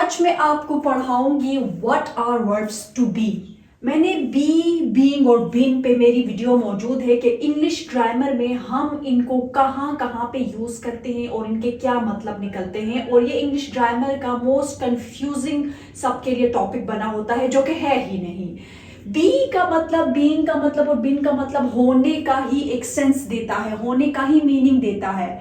आज मैं आपको पढ़ाऊंगी what are verbs to be. मैंने बी, बीइंग और बीन पे मेरी वीडियो मौजूद है कि इंग्लिश ग्रामर में हम इनको कहाँ कहाँ पे यूज करते हैं और इनके क्या मतलब निकलते हैं। और ये इंग्लिश ग्रामर का मोस्ट कंफ्यूजिंग सबके लिए टॉपिक बना होता है, जो कि है ही नहीं। बी का मतलब, बीइंग का मतलब और बिन का मतलब होने का ही एक सेंस देता है, होने का ही मीनिंग देता है।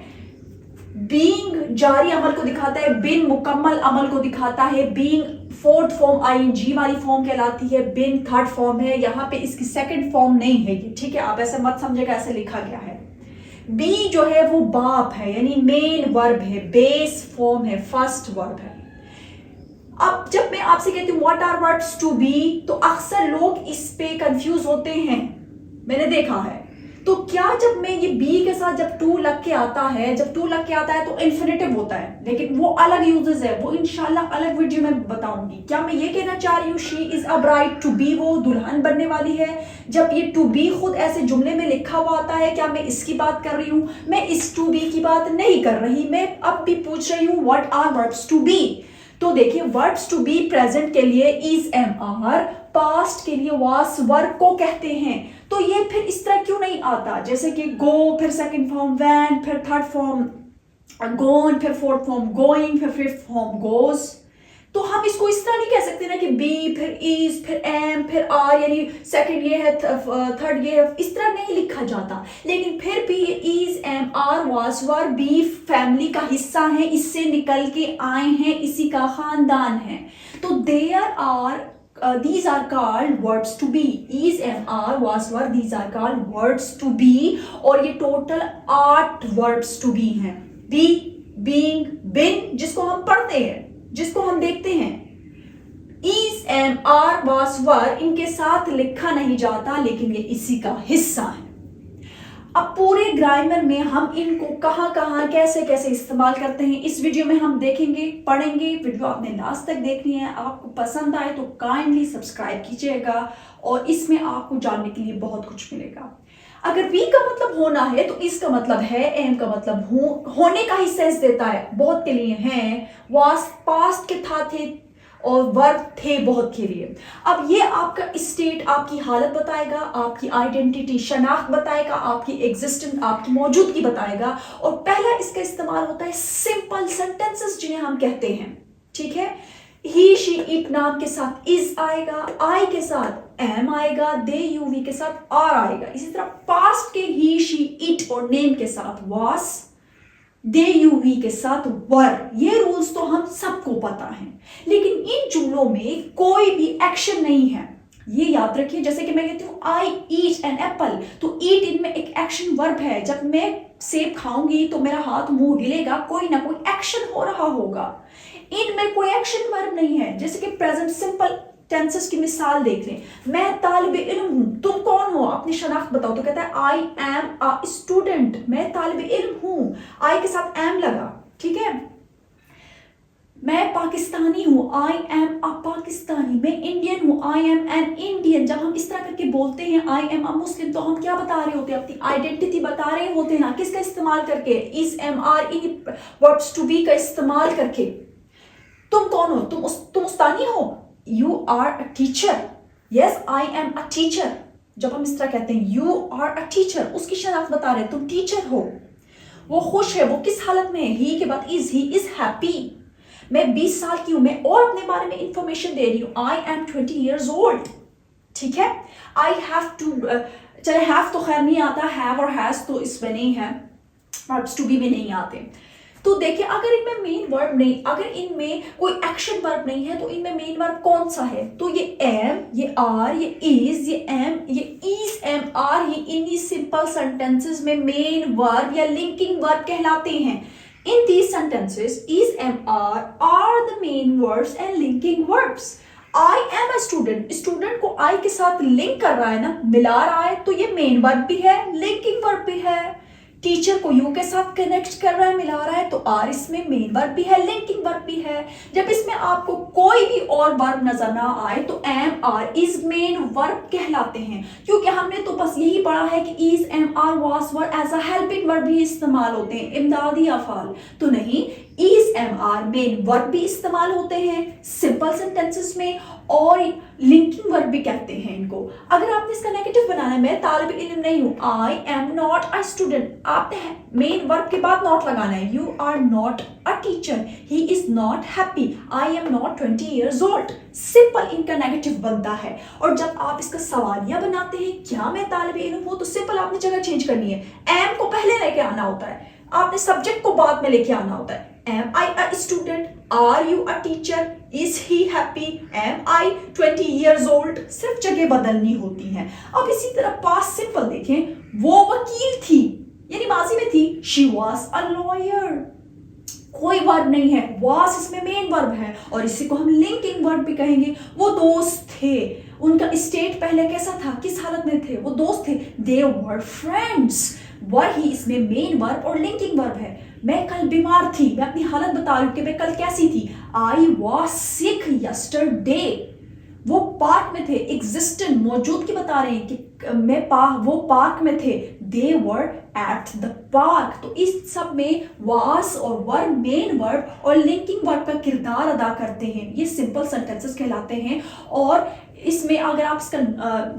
बीइंग जारी अमल को दिखाता है, बिन मुकम्मल अमल को दिखाता है। बीइंग फोर्थ फॉर्म आईएनजी वाली फॉर्म कहलाती है, बिन थर्ड फॉर्म है। यहाँ पे इसकी सेकंड फॉर्म नहीं है ये, ठीक है, आप ऐसे मत समझेगा, ऐसे लिखा गया है। बी जो है वो बाप है, यानी मेन वर्ब है, बेस फॉर्म है, फर्स्ट वर्ब है। अब जब मैं आपसे कहती हूँ what are verbs to be, तो अक्सर लोग इस पे कंफ्यूज होते हैं, मैंने देखा है। तो क्या जब मैं ये बी के साथ जब टू लग के आता है, तो इन्फिनेटिव होता है, लेकिन वो अलग यूजेस है, वो इंशाल्लाह अलग वीडियो में बताऊंगी। क्या मैं ये कहना चाह रही हूँ she is a bride, to be वो दुल्हन बनने वाली है, जब ये टू बी खुद ऐसे जुमले में लिखा हुआ आता है, क्या मैं इसकी बात कर रही हूँ? मैं इस टू बी की बात नहीं कर रही, मैं अब भी पूछ रही हूँ what are verbs to be. तो देखिए, वर्ब्स टू बी प्रेजेंट के लिए इज एम आर, पास्ट के लिए वास वर्ब को कहते हैं। तो ये फिर इस तरह क्यों नहीं आता, जैसे कि गो, फिर सेकंड फॉर्म वैन, फिर थर्ड फॉर्म गोन, फिर फोर्थ फॉर्म गोइंग, फिर फिफ्थ फॉर्म गोज। तो हम इसको इस तरह नहीं कह सकते ना कि बी फिर इज फिर एम फिर आर, यानी सेकंड ये है थर्ड ये है, इस तरह नहीं लिखा जाता। लेकिन फिर भी is am are was were be family का हिस्सा है, इससे निकल के आए हैं, इसी का खानदान है। तो there are these are called verbs to be, is, am, are, was, were, these are called verbs to be। और ये टोटल 8 verbs to be हैं। be, being, been, जिसको हम पढ़ते हैं, जिसको हम देखते हैं। is, am, are, was, were इनके साथ लिखा नहीं जाता, लेकिन ये इसी का हिस्सा है। अब पूरे ग्रामर में हम इनको कहाँ कहाँ कैसे कैसे इस्तेमाल करते हैं, इस वीडियो में हम देखेंगे, पढ़ेंगे। वीडियो आपने लास्ट तक देखनी है। आपको पसंद आए तो काइंडली सब्सक्राइब कीजिएगा, और इसमें आपको जानने के लिए बहुत कुछ मिलेगा। अगर बी का मतलब होना है तो इसका मतलब है, एम का मतलब होने का ही सेंस देता है, बहुत के लिए है, वास पास्ट के था थे, और वर्ब थे बहुत के लिए। अब ये आपका स्टेट, आपकी हालत बताएगा, आपकी आइडेंटिटी शनाख्त बताएगा, आपकी एग्जिस्टेंस, आपकी मौजूदगी बताएगा। और पहला इसका इस्तेमाल होता है सिंपल सेंटेंसेस जिन्हें हम कहते हैं, ठीक है। ही, शी, इट नाम के साथ इज आएगा, आई के साथ एम आएगा, दे, यू, वी के साथ आर आएगा। इसी तरह पास्ट के ही, शी, इट और नेम के साथ वास, दे, यू, वी के साथ वर। ये रूल्स तो हम सबको पता है, लेकिन इन जुमलों में कोई भी एक्शन नहीं है, ये याद रखिए। जैसे कि मैं कहती हूँ आई ईट एन एप्पल, तो ईट इनमें एक एक्शन वर्ब है। जब मैं सेब खाऊंगी तो मेरा हाथ मुंह हिलेगा, कोई ना कोई एक्शन हो रहा होगा। इनमें कोई एक्शन वर्ब नहीं है। जैसे कि प्रेजेंट सिंपल टेंसेस की मिसाल देख लें, मैं तालिब इल्म हूं, तुम कौन हो, अपनी शनाख्त बताओ, तो कहता है आई एम अ स्टूडेंट, मैं तालिब इल्म हूं, आई के साथ एम लगा, ठीक है। मैं पाकिस्तानी हूं, आई एम अ पाकिस्तानी, मैं इंडियन हूं, आई एम एन इंडियन। जब हम इस तरह करके बोलते हैं आई एम अ मुस्लिम, तो हम क्या बता रहे होते हैं, अपनी आइडेंटिटी बता रहे होते हैं ना। किसका इस्तेमाल करके, इस, एम, आर, इन वर्ब्स टू बी का इस्तेमाल करके। तुम कौन हो, तुम उस्तानी हो, You are a teacher. Yes, I am a teacher. जब हम इस तरह कहते हैं you are a teacher, उसकी शनाख्त बता रहे हैं, तुम टीचर हो। वो खुश है, वो किस हालत में है, he के बाद is, he is happy। मैं 20 साल की हूं, मैं और अपने बारे में इंफॉर्मेशन दे रही हूँ, I am 20 years old, ठीक है। I have to, चले have तो खैर नहीं आता, have और has तो इसमें नहीं है, verbs to be में नहीं आते। तो देखिए, अगर इनमें मेन वर्ब नहीं, अगर इनमें कोई एक्शन वर्ब नहीं है, तो इनमें मेन वर्ब कौन सा है? तो ये एम, ये आर, ये इज, ये एम, ये इज, एम, आर, ये इन्हीं सिंपल सेंटेंसेस में मेन वर्ब या लिंकिंग वर्ब कहलाते हैं। In these sentences is, am, are the main verbs and linking verbs. I am a student, student को आई के साथ लिंक कर रहा है ना, मिला रहा है, तो ये मेन वर्ब भी है, लिंकिंग वर्ब भी है। टीचर को यू के साथ कनेक्ट कर रहा है, मिला रहा है, तो आर इसमें मेन वर्ब भी है, लिंकिंग वर्ब भी है। जब इसमें आपको कोई भी और वर्ब नजर ना आए, तो am, are, is main verb कहलाते हैं। क्योंकि हमने तो बस यही पढ़ा है कि is, am, are, was, were as a helping verb भी इस्तेमाल होते हैं, इमदादी अफाल। तो नहीं, is am are main verb भी इस्तेमाल होते हैं सिंपल सेंटेंसेस में और लिंकिंग वर्ब भी कहते हैं इनको। अगर आपने इसका नेगेटिव बनाना है, मैं तालिब इल्म नहीं हूं, I am not a student, आपने मेन वर्ब के बाद नॉट लगाना है। You are not a teacher, he is not happy, I am not 20 years old। Simple इनका नेगेटिव बनता है। और जब आप इसका सवालिया बनाते हैं, क्या मैं तालिब इल्म हूं, तो सिंपल आपने जगह चेंज करनी है। एम को पहले लेके आना होता है, आपने सब्जेक्ट को बाद में लेके आना होता है। Am I a student? Are you a teacher? Is he happy? Am I 20 years old? सिर्फ जगह बदलनी होती है। अब इसी तरह पास्ट सिंपल देखें, वो वकील थी यानी माजी में थी, she was a lawyer, कोई वर्ब नहीं है, was इसमें मेन वर्ब है और इसी को हम लिंकिंग वर्ब भी कहेंगे। वो दोस्त थे, उनका स्टेट पहले कैसा था, किस हालत में थे, वो दोस्त थे, they were friends। वर ही इसमें मेन वर्ब और लिंकिंग वर्ब है। मैं कल बीमार थी, मैं अपनी हालत बता रही हूं कि मैं कल कैसी थी, आई वॉज सिक यस्टरडे। वो पार्क में थे, एग्जिस्टेंट मौजूद की बता रहे हैं कि वो पार्क में थे, they were at the park. तो इस सब में वास और वर्ब मेन वर्ब और लिंकिंग वर्ब का किरदार अदा करते हैं, ये सिंपल सेंटेंसेस कहलाते हैं। और इसमें अगर आप इसका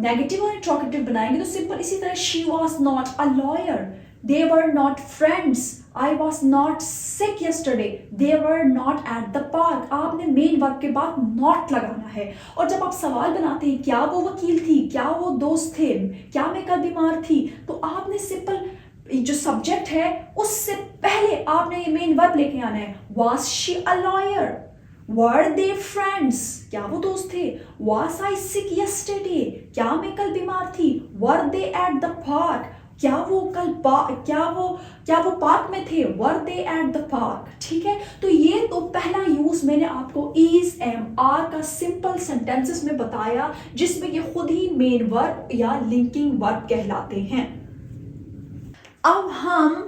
नेगेटिव और इंट्रोगेटिव बनाएंगे तो सिंपल इसी तरह, she was not a lawyer, they were not friends, I was not sick yesterday, they were not at the park। आपने मेन वर्ब के बाद नॉट लगाना है। और जब आप सवाल बनाते हैं, क्या वो वकील थी, क्या वो दोस्त थे, क्या मैं कल बीमार थी, तो आपने सिंपल जो सब्जेक्ट है उससे पहले आपने ये मेन वर्ब लेके आना है। was she a lawyer, were they friends, क्या वो दोस्त थे, was I sick yesterday, क्या मैं कल बीमार थी, were they at the park, क्या वो पार्क में थे, were they at the park. ठीक है, तो ये तो पहला यूज मैंने आपको इज एम आर का सिंपल सेंटेंसेस में बताया, जिसमें ये खुद ही मेन वर्ब या लिंकिंग वर्ब कहलाते हैं। अब हम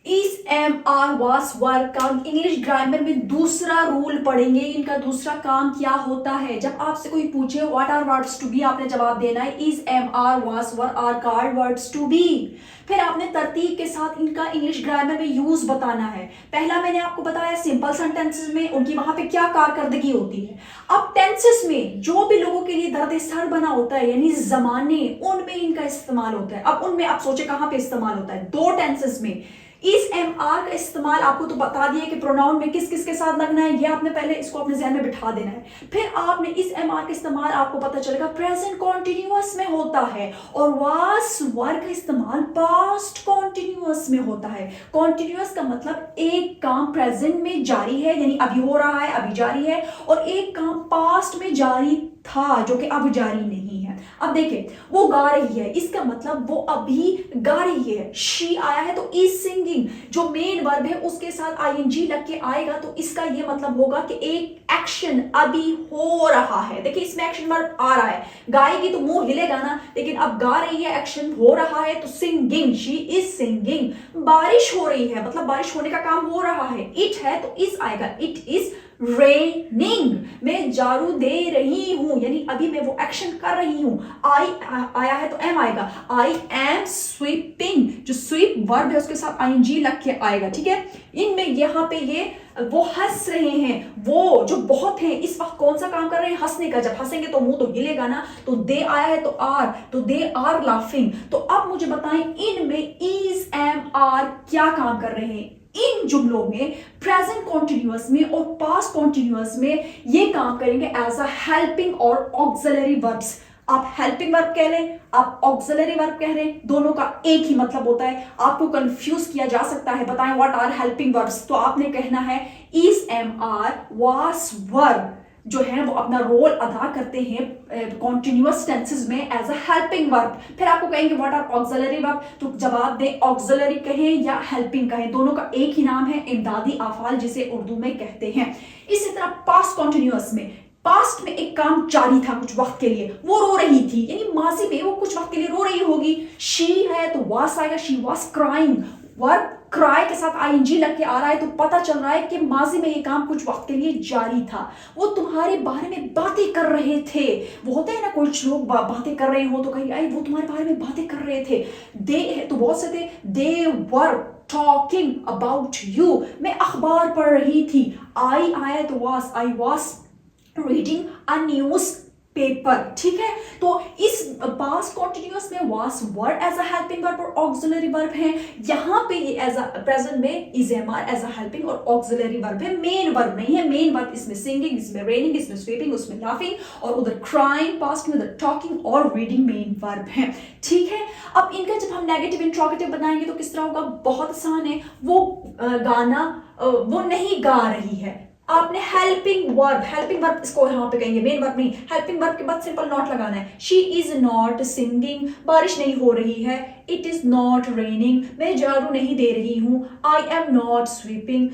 is am are was verb का इंग्लिश ग्रामर में दूसरा रूल पढ़ेंगे। इनका दूसरा काम क्या होता है, जब आपसे कोई पूछे what are verbs to be, आपने जवाब देना है is am are was were are called verbs to be. फिर आपने तरतीब के साथ इनका इंग्लिश ग्रामर में यूज बताना है। पहला मैंने आपको बताया सिंपल सेंटेंसेस में उनकी वहां पे क्या कारकर्दगी होती है। अब टेंसेस में जो भी लोगों के लिए दर्द सर बना होता है यानी जमाने, उनमें इनका इस्तेमाल होता है। अब उनमें आप सोचे कहां पे इस्तेमाल होता है, दो टेंसेस में। इस एम आर का इस्तेमाल आपको तो बता दिया कि प्रोनाउन में किस किस के साथ लगना है, ये आपने पहले इसको अपने ज़हन में बिठा देना है। फिर आपने इस एम आर का इस्तेमाल आपको पता चलेगा प्रेजेंट कॉन्टिन्यूअस में होता है और वास वर्ब का इस्तेमाल पास्ट कॉन्टिन्यूअस में होता है। कॉन्टिन्यूअस का मतलब एक काम प्रेजेंट में जारी है यानी अभी हो रहा है, अभी जारी है, और एक काम पास्ट में जारी था जो कि अब जारी नहीं है। अब देखें, वो गा रही है, इसका मतलब वो अभी गा रही है। शी आया है तो इज सिंगिंग, जो मेन वर्ब है उसके साथ आईएनजी लग के आएगा तो इसका ये मतलब होगा कि एक एक्शन अभी हो रहा है। देखिए इसमें एक्शन वर्ब आ रहा है, गाएगी तो मुंह हिलेगा ना, लेकिन अब गा रही है, एक्शन हो रहा है तो सिंगिंग, शी इज सिंगिंग। बारिश हो रही है मतलब बारिश होने का काम हो रहा है, इट है तो इज आएगा, इट इज रेनिंग। मैं झाड़ू दे रही हूं यानी अभी मैं वो एक्शन कर रही हूं। आई आया है तो एम आएगा, आई एम स्वीपिंग, जो स्वीप वर्ब है उसके साथ आईएनजी लग के आएगा। ठीक है, इनमें यहाँ पे ये वो हंस रहे हैं, वो जो बहुत है इस वक्त कौन सा काम कर रहे हैं, हंसने का। जब हंसेंगे तो मुंह तो हिलेगा ना, तो दे आया है तो दे आर लाफिंग। तो अब मुझे बताएं इनमें इज एम आर क्या काम कर रहे हैं। इन जुमलों में प्रेजेंट कॉन्टिन्यूअस में और पास्ट कॉन्टिन्यूअस में ये काम करेंगे एज अ हेल्पिंग और ऑक्सिलरी वर्ब्स। आप हेल्पिंग वर्ब कह लें, आप ऑक्सिलरी वर्ब कह रहे हैं, दोनों का एक ही मतलब होता है। आपको कंफ्यूज किया जा सकता है, बताएं व्हाट आर हेल्पिंग वर्ब्स, तो आपने कहना है is am are was verb जो है वो अपना रोल अदा करते हैं कॉन्टिन्यूअस टेंसेस में एज अ हेल्पिंग वर्ब। फिर आपको कहेंगे व्हाट आर ऑक्सिलरी वर्ब, तो जवाब दें ऑक्सिलरी कहें या हेल्पिंग कहें, दोनों का एक ही नाम है, इमदादी अफ़आल जिसे उर्दू में कहते हैं। इसी तरह पास्ट कॉन्टिन्यूअस में, पास्ट में एक काम जारी था कुछ वक्त के लिए, वो रो रही थी यानी माजी में वो कुछ वक्त के लिए रो रही होगी। शी है तो वास आएगा, शी वास क्राइंग, वर्ब क्राई के साथ आईएनजी लग के आ रहा है तो पता चल रहा है कि माजी में ये काम कुछ वक्त के लिए जारी था। वो तुम्हारे बारे में बातें कर रहे थे, वो होता है ना कुछ लोग बातें कर रहे हो तो कहीं आई वो तुम्हारे बारे में बातें कर रहे थे। दे है तो बहुत से थे, they were talking about you. मैं अखबार पढ़ रही थी। आई आया तो was, I was reading a newspaper. ठीक है, तो इस पास्ट कॉन्टिन्यूअस में was word as a helping verb और ऑक्सिलरी वर्ब है। यहाँ पे ये एज अ प्रेजेंट में is am are as a helping और ऑक्सिलरी वर्ब है, मेन वर्ब नहीं है। मेन वर्ब इसमें सिंगिंग, इसमें रेनिंग, इसमें स्वीपिंग, उसमें लाफिंग और उधर क्राइंग पास्ट में, उधर टॉकिंग और रीडिंग मेन वर्ब है। ठीक है, अब इनका जब हम नेगेटिव इंट्रोगेटिव बनाएंगे तो किस तरह होगा, बहुत आसान है। वो गाना वो नहीं गा रही है, आपने हेल्पिंग वर्ब इसको यहाँ पे कहेंगे, मेन वर्ब नहीं। हेल्पिंग वर्ब के बाद सिंपल नॉट लगाना है। शी इज नॉट सिंगिंग, बारिश नहीं हो रही है। इट इज नॉट रेनिंग, मैं झाड़ू नहीं दे रही हूँ। आई एम नॉट स्वीपिंग,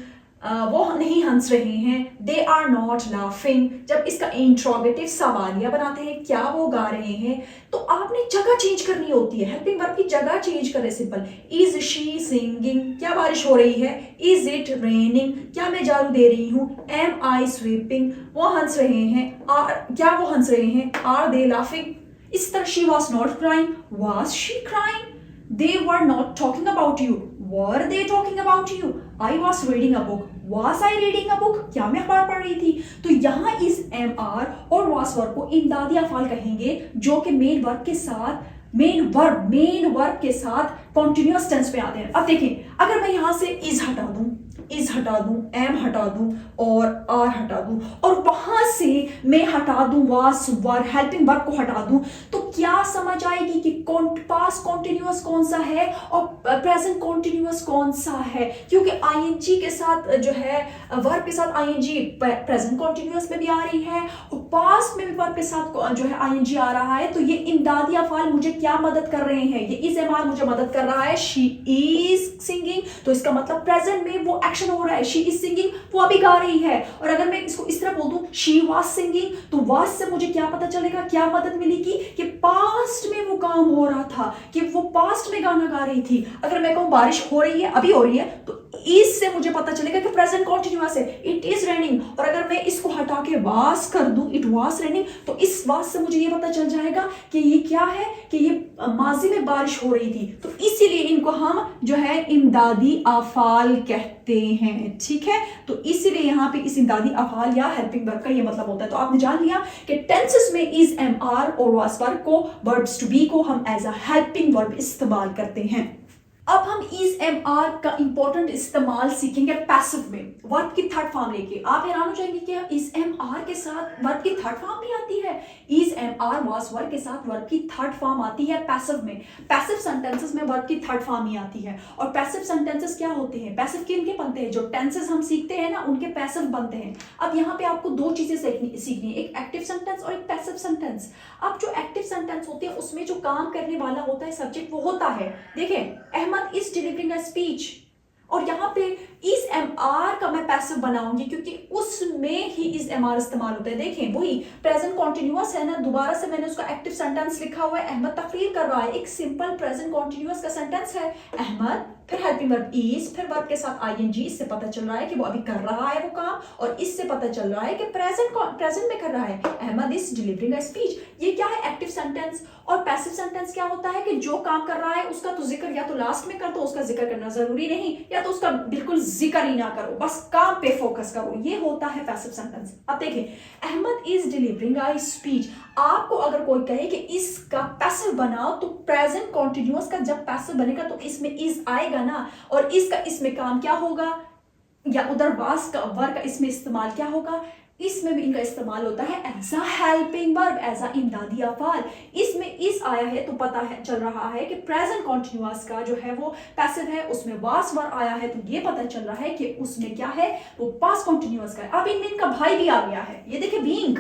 वो नहीं हंस रहे हैं। They are not laughing. जब इसका इंट्रोगेटिव सवालिया बनाते हैं, क्या वो गा रहे हैं, तो आपने जगह चेंज करनी होती है। हेल्पिंग वर्ब की जगह चेंज करें, सिंपल। इज शी सिंगिंग, क्या बारिश हो रही है। इज इट रेनिंग, क्या मैं झाड़ू दे रही हूँ। एम आई स्वीपिंग, वो हंस रहे हैं। क्या वो हंस रहे हैं। Are they laughing. इस तरह she was not crying, was she crying. They were not talking about you. Were they talking about you? I was reading a book. Was I reading a book? क्या मैं अखबार पढ़ रही थी। तो यहाँ इस एम आर और was वर्ब को इमदादी अफ़ाल कहेंगे, जो कि मेन वर्ब के साथ कॉन्टिन्यूअस टेंस पे आते हैं। अब देखें, अगर मैं यहाँ से इज हटा दूं, एम हटा दूं और आर हटा दूं और वहां से मैं हटा दूं वास वर्ब, हेल्पिंग वर्ब को हटा दूं, तो क्या समझ आएगी कि पास्ट कॉन्टिन्यूअस कौन सा है और प्रेजेंट कॉन्टिन्यूअस कौन सा है। क्योंकि आईएनजी के साथ जो है, वर्ब के साथ आईएनजी प्रेजेंट कॉन्टिन्यूअस में भी आ रही है और पास्ट में भी वर्ब के साथ जो है आईएनजी आ रहा है। तो ये इमदादी अफ़ाल मुझे क्या मदद कर रहे हैं, ये इज एम आर मुझे मदद कर रहा है। शी इज सिंगिंग, तो इसका मतलब प्रेजेंट में वो एक्शन हो रहा है। शी इज सिंगिंग, वो अभी गा रही है। और अगर मैं इसको इस तरह बोल दूं, शी वाज सिंगिंग, तो वाज से मुझे क्या पता चलेगा, क्या मदद मिलेगी कि पास्ट में वो काम हो रहा था, कि वो पास्ट में गाना गा रही थी। अगर मैं कहूं बारिश हो रही है, अभी हो रही है, तो इस से मुझे पता चलेगा कि प्रेजेंट कॉन्टिन्यूअस है, इट इज रेनिंग। और अगर मैं इसको हटा के वाज कर दूं, इट वाज रेनिंग, तो इस वाज से मुझे ये पता चल जाएगा कि ये क्या है, कि ये माजी में बारिश हो रही थी। तो इसीलिए इनको हम जो है इमदादी अफ़ाल कहते हैं। ठीक है, तो इसीलिए यहाँ पे इस इमदादी अफ़ाल या हेल्पिंग वर्ब का ये मतलब होता है। तो आपने जान लिया कि टेंसेस में इज एम आर और वाज वर्ब को, वर्ब्स टू बी को हम एज अ हेल्पिंग वर्ब इस्तेमाल करते हैं। अब हम इज एम आर का इंपॉर्टेंट इस्तेमाल सीखेंगे पैसिव में, वर्ब की थर्ड फॉर्म लेके। आप हैरान हो जाएंगे कि इज एम आर के साथ वर्ब की थर्ड फॉर्म भी आती है। Is am are was verb के साथ वर्ब की थर्ड फॉर्म आती है पैसिव में। पैसिव सेंटेंसेस में वर्ब की थर्ड फॉर्म ही आती है। और पैसिव सेंटेंसेस क्या होते हैं, पैसिव किनके बनते हैं, जो टेंसेस हम सीखते हैं ना, उनके पैसिव बनते हैं। अब यहाँ पे आपको दो चीजें सीखनी है, एक एक्टिव सेंटेंस और एक पैसिव सेंटेंस। अब जो एक्टिव सेंटेंस होते हैं उसमें जो काम करने वाला होता है सब्जेक्ट, वो होता है, देखिए is delivering a speech, और यहाँ पे इज एम आर का मैं पैसिव बनाऊंगी क्योंकि उसमें ही इज एम आर इस्तेमाल होता है। देखें, वही प्रेजेंट कॉन्टिन्यूअस है ना, दोबारा से मैंने उसका एक्टिव सेंटेंस लिखा हुआ है। अहमद तकरीर कर रहा है, एक सिंपल प्रेजेंट कॉन्टिन्यूअस का सेंटेंस है। अहमद, फिर हेल्पिंग वर्ब इज, फिर वर्ब के साथ आईएनजी। इससे पता चल रहा है कि वो अभी कर रहा है वो काम, और इससे पता चल रहा है कि प्रेजेंट में कर रहा है। Ahmad is delivering a speech. ये क्या है, एक्टिव सेंटेंस। और पैसिव सेंटेंस क्या होता है कि जो काम कर रहा है उसका तो जिक्र या तो लास्ट में कर दो, उसका जिक्र करना जरूरी नहीं, या तो उसका बिल्कुल जिक्र ही ना करो, बस काम पे फोकस करो। ये होता है पैसिव सेंटेंस। अब देखिए, Ahmad is delivering a speech. आपको अगर कोई कहे कि इसका पैसिव बनाओ, तो प्रेजेंट कॉन्टिन्यूअस का जब पैसिव बनेगा तो इसमें इज आएगा ना, और इसका इसमें काम क्या होगा, या उधर वास का वर्ब का इसमें इस्तेमाल क्या होगा, इसमें भी इनका इस्तेमाल होता है as a helping verb, as a इमदादी अफ़ाल। इसमें इस आया है तो पता है, चल रहा है कि प्रेजेंट कॉन्टिन्यूअस का जो है वो पैसिव है, उसमें वास वर्ब आया है तो ये पता चल रहा है कि उसमें क्या है, वो पास्ट कॉन्टिन्यूअस का है। अब इनमें इनका भाई भी आ गया है, ये देखिए बीइंग,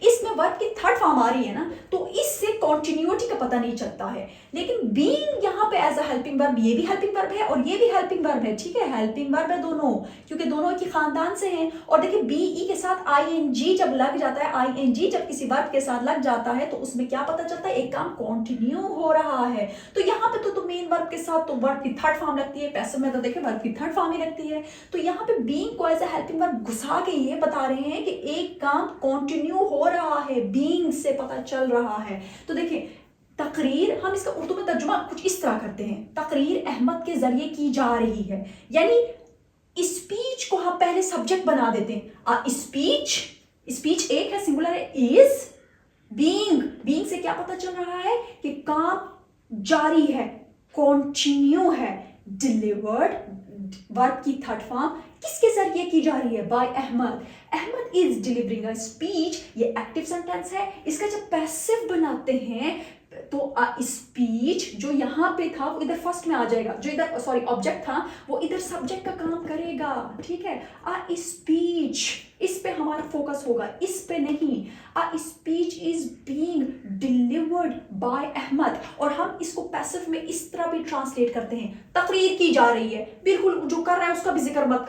इसमें वर्ब की थर्ड फॉर्म आ रही है ना, तो इससे कॉन्टिन्यूटी का पता नहीं चलता है। लेकिन बीइंग यहाँ पे एज अ हेल्पिंग वर्ब, ये भी हेल्पिंग वर्ब है और ये भी हेल्पिंग वर्ब है। ठीक है, हेल्पिंग वर्ब है दोनों, क्योंकि दोनों एक ही खानदान से हैं। और देखिए, बीई के साथ आईएनजी जब लग जाता है, आईएनजी जब किसी वर्ब के साथ लग जाता है तो उसमें क्या पता चलता है, एक काम कॉन्टिन्यू हो रहा है। तो यहाँ पे तो मेन वर्ब के साथ तो वर्ब की थर्ड फॉर्म लगती है, पैसिव में तो देखिए वर्ब की थर्ड फॉर्म ही लगती है। तो यहाँ पे बीइंग को एज अ हेल्पिंग वर्ब घुसा के ये बता रहे हैं कि एक काम कॉन्टिन्यू हो रहा है, बीइंग से पता चल रहा है। तो देखिए, तकरीर, हम इसका उर्दू में तर्जुमा कुछ इस तरह करते हैं, तकरीर अहमद के जरिए की जा रही है, यानी स्पीच को हम पहले सब्जेक्ट बना देते हैं। स्पीच एक है, सिंगुलर है, इज बीइंग से क्या पता चल रहा है कि काम जारी है, कंटिन्यू है, डिलीवर्ड वर्ब की थर्ड फॉर्म किसके जरिए की जा रही है, by Ahmad is delivering a speech, ये एक्टिव सेंटेंस है। इसका जब पैसिव बनाते हैं तो स्पीच जो यहाँ पे था वो इधर फर्स्ट में आ जाएगा, जो इधर सॉरी ऑब्जेक्ट था वो इधर सब्जेक्ट का काम करेगा, ठीक है। स्पीच, इस पे हमारा फोकस होगा, इस पे नहीं। Speech is being delivered by Ahmad, और हम इसको पैसिव में इस तरह भी ट्रांसलेट करते हैं, तकरीर की जा रही है, बिल्कुल जो कर रहा है उसका भी जिक्र मत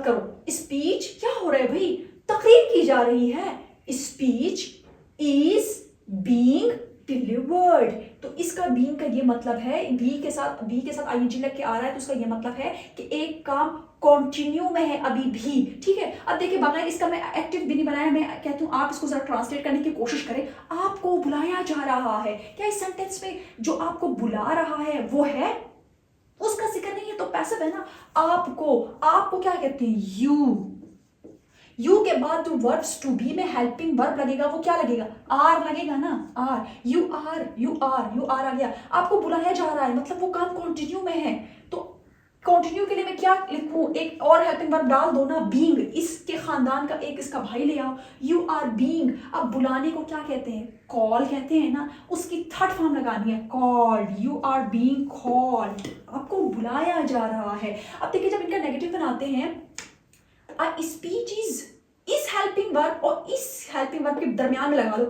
करो। स्पीच क्या हो रहा है भाई, तकरीर की जा रही है, स्पीच इज बीइंग डिलीवर्ड। तो इसका बीइंग का ये मतलब है, बी के साथ आईएनजी लग के आ रहा है, तो उसका ये मतलब है कि एक काम कंटिन्यू में है अभी भी, ठीक है। अब देखिए बगैर इसका मैं एक्टिव भी नहीं बनाया, मैं कहती हूँ आप इसको जरा ट्रांसलेट करने की कोशिश करें। आपको बुलाया जा रहा है, क्या इस सेंटेंस में जो आपको बुला रहा है वो है, उसका जिक्र नहीं है तो पैसिव है ना। आपको क्या कहते हैं, यू के बाद जो वर्ब्स टू बी में हेल्पिंग वर्ब लगेगा वो क्या लगेगा, आर लगेगा ना, आर। यू आर आ गया, आपको बुलाया जा रहा है मतलब वो काम कंटिन्यू में है, तो कंटिन्यू के लिए मैं क्या लिखूं, एक और हेल्पिंग वर्ब डाल दो ना, बीइंग, इसके खानदान का एक इसका भाई ले आओ, यू आर बीइंग। अब बुलाने को क्या कहते हैं, कॉल कहते हैं ना, उसकी थर्ड फॉर्म लगानी है, called, you are being called, आपको बुलाया जा रहा है। अब देखिए जब इनका नेगेटिव बनाते हैं, स्पीच इज हेल्पिंग वर्ब और इस हेल्पिंग वर्ब के दरमियान में लगा दो,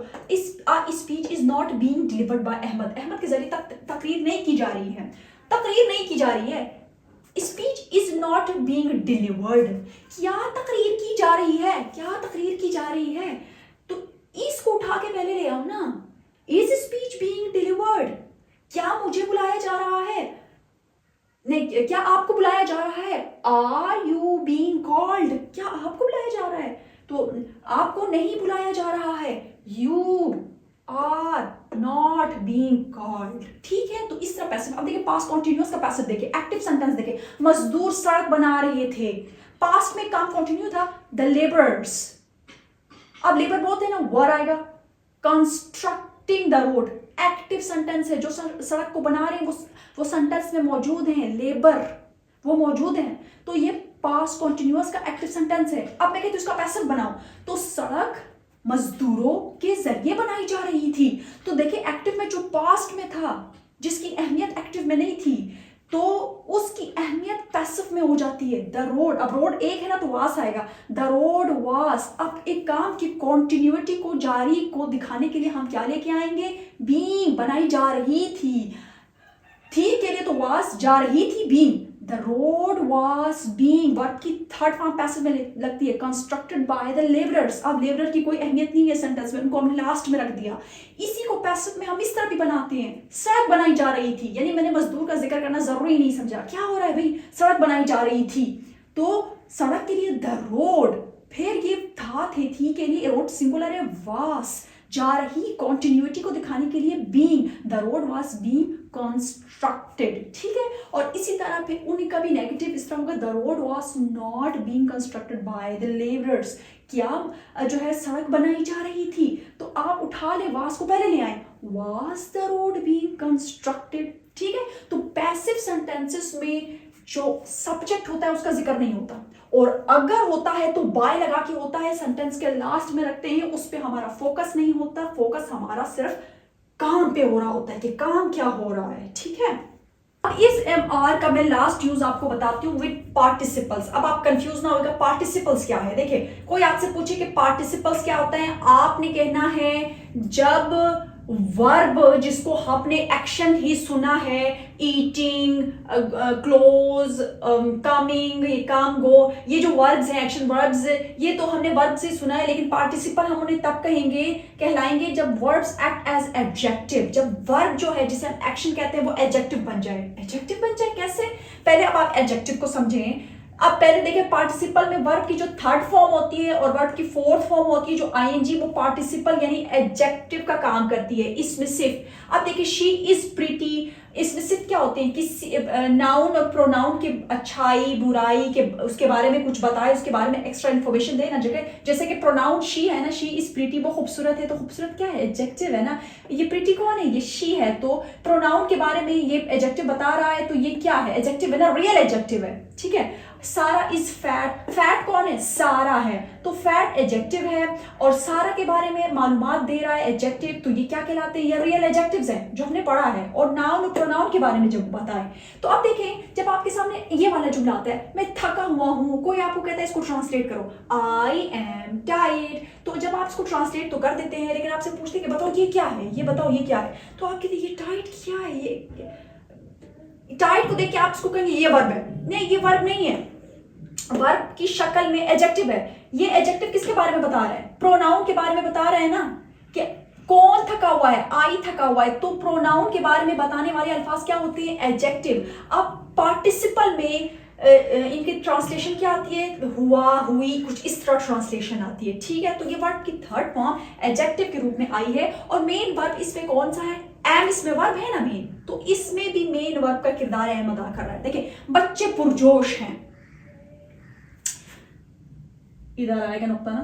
speech is not being delivered by Ahmad के जरिए तकरीर नहीं की जा रही है, speech is not being delivered. क्या तकरीर की जा रही है, तो इसको उठा के पहले ले आओ ना, इज स्पीच बीइंग डिलीवर्ड, क्या मुझे बुलाया जा रहा है, नहीं क्या आपको बुलाया जा रहा है, आर यू बीइंग कॉल्ड, क्या आपको बुलाया जा रहा है, तो आपको नहीं बुलाया जा रहा है, you are not being called, ठीक है। तो इस तरह पैसिव। अब देखिए पास्ट कॉन्टिन्यूअस का पैसिव देखिए, एक्टिव सेंटेंस देखिए, मजदूर सड़क बना रहे थे, पास्ट में काम कंटिन्यू था, द लेबरर्स, अब लेबर बोलते हैं ना, वर आएगा, constructing the road, active sentence है, जो सड़क को बना रहे हैं वो सेंटेंस में मौजूद हैं, लेबर वो मौजूद हैं, तो ये पास्ट कॉन्टिन्यूअस का एक्टिव सेंटेंस है। अब मैं कहती हूँ इसका पैसिव बनाओ, तो सड़क मजदूरों के जरिए बनाई जा रही थी, तो देखिए एक्टिव में जो पास्ट में था, जिसकी अहमियत एक्टिव में नहीं थी, तो उसकी अहमियत पैसिव में हो जाती है, द रोड। अब रोड एक है ना तो वास आएगा, द रोड वास। अब एक काम की कॉन्टिन्यूटी को, जारी को दिखाने के लिए हम क्या लेके आएंगे, बीइंग, बनाई जा रही थी के लिए तो वास, जा रही थी बीइंग, द रोड वास बीइंग, वर्ब की थर्ड फॉर्म पैसिव में लगती है, कंस्ट्रक्टेड बाय द लेबरर्स। अब लेबरर की कोई अहमियत नहीं है सेंटेंस में, उनको हमने लास्ट में रख दिया। इसी को पैसिव में हम इस तरह भी बनाते हैं, सड़क बनाई जा रही थी, यानी मैंने मजदूर का जिक्र करना जरूरी नहीं समझा, क्या हो रहा है भाई, सड़क बनाई जा रही थी, तो सड़क के लिए द रोड, फिर ये थी के लिए रोड सिंगुलर है, वास, जा रही, कॉन्टिन्यूटी को दिखाने के लिए being, the road was being constructed, ठीक है। और इसी तरह फिर उनका भी नेगेटिव इस तरह होगा, the road was not being constructed by the labourers, क्या जो है सड़क बनाई जा रही थी, तो आप उठा ले, वास को पहले ले आए, was the road being constructed, ठीक है। तो पैसिव सेंटेंसेस में जो सब्जेक्ट होता है उसका जिक्र नहीं होता, और अगर होता है तो बाय लगा के होता है, सेंटेंस के लास्ट में रखते हैं, उस पर हमारा फोकस नहीं होता, फोकस हमारा सिर्फ काम पे हो रहा होता है कि काम क्या हो रहा है, ठीक है। अब इस MR का मैं लास्ट यूज आपको बताती हूँ विद पार्टिसिपल्स। अब आप कंफ्यूज ना होगा, पार्टिसिपल्स क्या है। देखिए कोई आपसे पूछे कि पार्टिसिपल्स क्या होता है, आपने कहना है जब वर्ब जिसको हमने एक्शन ही सुना है, ईटिंग, क्लोज, कमिंग, ये काम, गो, ये जो वर्ब्स हैं, एक्शन वर्ब्स, ये तो हमने वर्ब से सुना है, लेकिन पार्टिसिपल हम उन्हें तब कहलाएंगे जब वर्ब्स एक्ट एज एडजेक्टिव, जब वर्ब जो है जिसे हम एक्शन कहते हैं वो एडजेक्टिव बन जाए। कैसे, पहले अब आप एडजेक्टिव को समझें। अब पहले देखिए पार्टिसिपल में वर्ब की जो थर्ड फॉर्म होती है और वर्ब की फोर्थ फॉर्म होती है जो आईएनजी, वो पार्टिसिपल यानी एडजेक्टिव का काम करती है। इसमें सिर्फ अब देखिए शी इज प्रिटी, इसमें सिर्फ क्या होते हैं कि नाउन और प्रोनाउन के अच्छाई बुराई के उसके बारे में कुछ बताए, उसके बारे में एक्स्ट्रा इन्फॉर्मेशन दे ना। जगह जैसे कि प्रोनाउन शी है ना, शी इज प्रिटी, वो खूबसूरत है, तो खूबसूरत क्या है, एडजेक्टिव है ना। ये प्रिटी कौन है, ये शी है, तो प्रोनाउन के बारे में ये एडजेक्टिव बता रहा है, तो ये क्या है, एडजेक्टिव है ना, रियल एडजेक्टिव है, ठीक है। सारा इज फैट, फैट कौन है, सारा है, तो फैट एडजेक्टिव है और सारा के बारे में मालूमात दे रहा है एडजेक्टिव, तो ये क्या कहलाते हैं, ये रियल एडजेक्टिव्स हैं जो हमने पढ़ा है। और नाउन और प्रोनाउन के बारे में जब बताएं, तो अब देखें जब आपके सामने ये वाला जुमला आता है, मैं थका हुआ हूं, कोई आपको कहता है इसको ट्रांसलेट करो, आई एम टायर्ड, तो जब आप इसको ट्रांसलेट तो कर देते हैं, लेकिन आपसे पूछते हैं कि बताओ ये क्या है, ये बताओ ये क्या है, तो आप कहते हैं ये टायर्ड क्या है, ये टायर्ड को देख के आप इसको कहेंगे ये वर्ब है, नहीं ये वर्ब नहीं है, वर्ब की शक्ल में एडजेक्टिव है। ये एडजेक्टिव किसके बारे में बता रहा है, प्रोनाउन के बारे में बता रहा है ना, कि कौन थका हुआ है, आई थका हुआ है, तो प्रोनाउन के बारे में बताने वाले अल्फाज क्या होते हैं, एडजेक्टिव। अब पार्टिसिपल में इनकी ट्रांसलेशन क्या आती है, हुआ हुई, कुछ इस तरह ट्रांसलेशन आती है, ठीक है। तो ये वर्ब की थर्ड फॉर्म एडजेक्टिव के रूप में आई है और मेन वर्ब इसमें कौन सा है, एम, इसमें वर्ब है ना मेन, तो इसमें भी मेन वर्ब का किरदार अहम अदा कर रहा है। देखिए बच्चे पुरजोश हैं, इधर आएगा नुक्ता ना,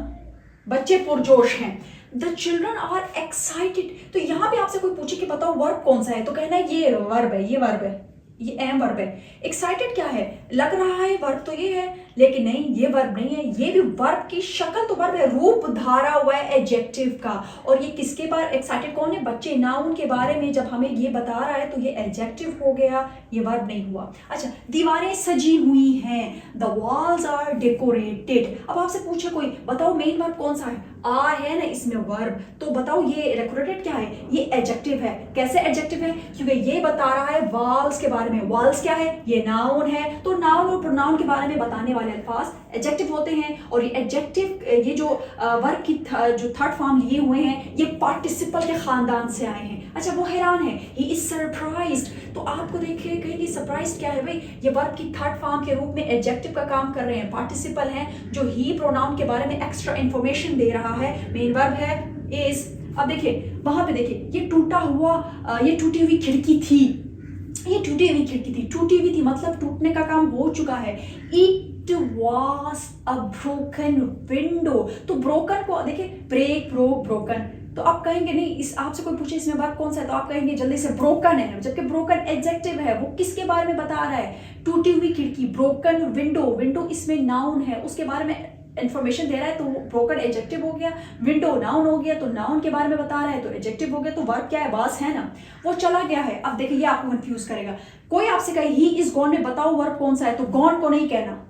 बच्चे पुरजोश हैं, द चिल्ड्रन आर एक्साइटेड, तो यहां पे आपसे कोई पूछे कि बताओ वर्ब कौन सा है, तो कहना है ये वर्ब है, ये वर्ब है, ये एम वर्ब है। एक्साइटेड क्या है, लग रहा है वर्ब तो ये है, लेकिन नहीं ये वर्ब नहीं है, ये भी वर्ब की शक्ल तो वर्ब है, रूप धारा हुआ है एडजेक्टिव का। और ये किसके बारे, एक्साइटेड कौन है, बच्चे, नाउन के बारे में जब हमें ये बता रहा है तो ये एडजेक्टिव हो गया, ये वर्ब नहीं हुआ। अच्छा, दीवारें सजी हुई हैं, द वॉल्स आर डेकोरेटेड। अब आपसे पूछे कोई बताओ मेन वर्ब कौन सा है, आर है ना इसमें वर्ब, तो बताओ ये डेकोरेटेड क्या है, ये एडजेक्टिव है। कैसे एडजेक्टिव है, क्योंकि ये बता रहा है वॉल्स के बारे में, वॉल्स क्या है, ये नाउन है, तो नाउन और प्रोनाउन के बारे में बताने वाले अल्फाज एडजेक्टिव होते हैं। और ये एडजेक्टिव, ये जो वर्ब की जो थर्ड फॉर्म लिए हुए हैं, ये पार्टिसिपल के खानदान से आए हैं। अच्छा, वो हैरान है, ही इज सरप्राइज्ड, तो आपको देखिए कहेंगे सरप्राइज्ड क्या है भाई, ये वर्ब की थर्ड फॉर्म के रूप में एडजेक्टिव का काम कर रहे हैं, पार्टिसिपल हैं जो ही प्रोनाउन के बारे में एक्स्ट्रा इंफॉर्मेशन दे रहा है, मेन वर्ब है इज। अब देखिए वहां पे देखिए ये टूटा हुआ, ये टूटी हुई खिड़की थी, ये टूटी हुई खिड़की थी, टूटी हुई थी मतलब टूटने का काम हो चुका है। It was a broken window, तो ब्रोकन को देखिए ब्रेक, ब्रोक, ब्रोकन, तो आप कहेंगे नहीं, इस आपसे कोई पूछे इसमें वर्ब कौन सा है, तो आप कहेंगे जल्दी से ब्रोकन है, जबकि ब्रोकन एडजेक्टिव है, वो किसके बारे में बता रहा है, टूटी हुई खिड़की। ब्रोकन विंडो, विंडो इसमें नाउन है, उसके बारे में इंफॉर्मेशन दे रहा है, तो ब्रोकन एडजेक्टिव हो गया, विंडो नाउन हो गया, तो नाउन के बारे में बता रहा है तो एडजेक्टिव हो गया, तो वर्ब क्या है, बास है ना, वो चला गया है। अब देखिए ये आपको कंफ्यूज करेगा, कोई आपसे कहे ही इज गॉन में बताओ वर्ब कौन सा है, तो गॉन को नहीं कहना,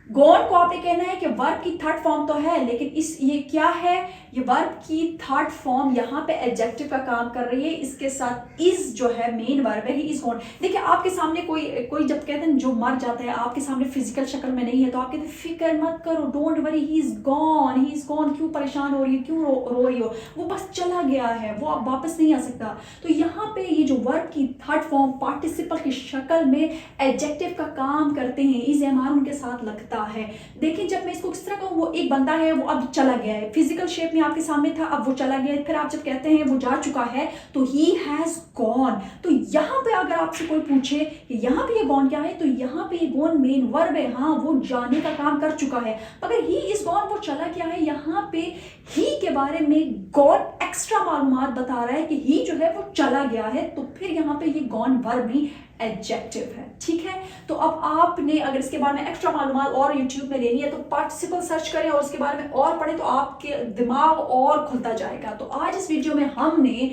गॉन को आपने कहना है कि वर्ब की थर्ड फॉर्म तो है, लेकिन इस ये क्या है, ये वर्ब की थर्ड फॉर्म यहाँ पे एडजेक्टिव का काम कर रही है, इसके साथ इज जो है मेन वर्ब है, ही इज गॉन। देखिए आपके सामने कोई जब कहते हैं जो मर जाता है, आपके सामने फिजिकल शक्ल में नहीं है, तो आप कहते हैं फिक्र मत करो, don't worry, he is gone, he is gone, क्यों परेशान हो रही हो, क्यों रो रही हो, वो बस चला गया है, वो अब वापस नहीं आ सकता। तो यहाँ पे ये जो वर्ब की थर्ड फॉर्म पार्टिसिपल की शक्ल में एडजेक्टिव का काम करते हैं, इज एम आर उनके साथ लगता है। देखिए जब मैं इसको किस तरह कहूँ, वो एक बंदा है, वो अब चला गया है, फिजिकल शेप में आपके सामने था, अब वो चला गया है, फिर आप जब कहते हैं वो जा चुका है, तो ही हैज गॉन। तो यहाँ पे अगर आपसे कोई पूछे कि यहाँ पे ये गॉन क्या है, तो यहाँ पे ये गॉन मेन वर्ब है, हाँ वो जाने का काम कर चुका है। अगर ही इज गॉन, वो चला गया है, यहाँ पे ही के बारे में गॉन एक्स्ट्रा मालूमात बता रहा है कि ही जो है वो चला गया है, तो फिर यहाँ पे ये गॉन वर्ब नहीं एडजेक्टिव है, ठीक है। तो अब आपने अगर इसके बारे में एक्स्ट्रा मालूमात और यूट्यूब में लेनी है तो पार्टिसिपल सर्च करें और उसके बारे में और पढ़ें, तो आपके दिमाग और खुलता जाएगा। तो आज इस वीडियो में हमने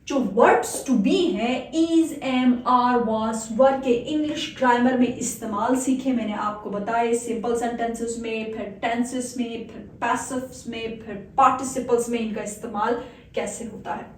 जो वर्ब्स टू बी है, इज, एम, आर, वाज, वर के इंग्लिश ग्रामर में इस्तेमाल सीखे। मैंने आपको बताया सिंपल सेंटेंसेस में, फिर टेंसेस में, फिर पैसिव्स में, फिर पार्टिसिपल्स में इनका इस्तेमाल कैसे होता है।